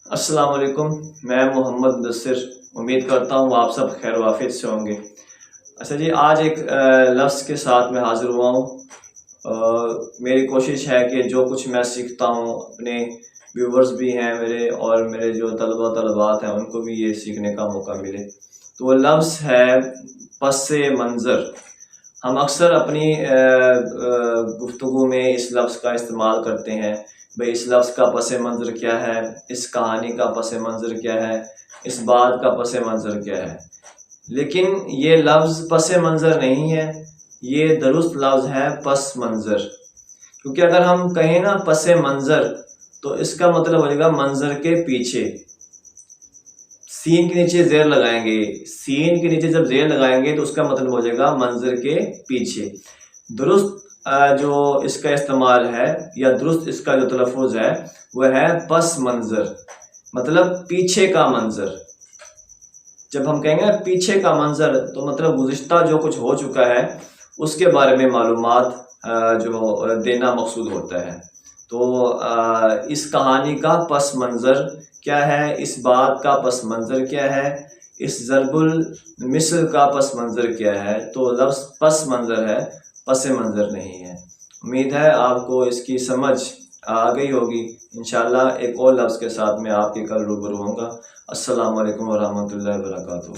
अस्सलाम वालेकुम। मैं मोहम्मद मुदस्सिर उम्मीद करता हूँ आप सब खैर वाफियत से होंगे। अच्छा जी, आज एक लफ्ज़ के साथ मैं हाज़िर हुआ हूँ। मेरी कोशिश है कि जो कुछ मैं सीखता हूँ अपने व्यूवर्स भी हैं मेरे और मेरे जो तलबात हैं उनको भी ये सीखने का मौका मिले। तो वो लफ्ज़ है पस्से मंज़र। हम अक्सर अपनी गुफ्तगू में इस लफ्ज़ का इस्तेमाल करते हैं। भाई इस लफ्ज़ का पसे मंज़र क्या है, इस कहानी का पसे मंज़र क्या है, इस बात का पसे मंज़र क्या है। लेकिन ये लफ्ज़ पसे मंज़र नहीं है, ये दुरुस्त लफ्ज़ है पस मंज़र। क्योंकि अगर हम कहें ना पसे मंज़र तो इसका मतलब हो जाएगा मंज़र के पीछे। सीन के नीचे ज़ेर लगाएंगे, सीन के नीचे जब ज़ेर लगाएंगे तो उसका मतलब हो जाएगा मंज़र के पीछे। दुरुस्त जो इसका इस्तेमाल है या दुरुस्त इसका जो तलफ़ुज़ है वह है पस मंज़र, मतलब पीछे का मंज़र। जब हम कहेंगे पीछे का मंज़र तो मतलब गुज़िश्ता जो कुछ हो चुका है उसके बारे में मालूमात जो देना मकसूद होता है। तो इस कहानी का पस मंज़र क्या है, इस बात का पस मंज़र क्या है, इस ज़रबुल मिस्र का पस मंज़र क्या है। तो लफ्ज़ पस मंज़र है, पस मंज़र नहीं है। उम्मीद है आपको इसकी समझ आ गई होगी। इंशाअल्लाह एक और लफ्ज़ के साथ मैं आपके कल रूबरू होऊंगा। अस्सलामु अलैकुम व रहमतुल्लाहि व बरकातुहू।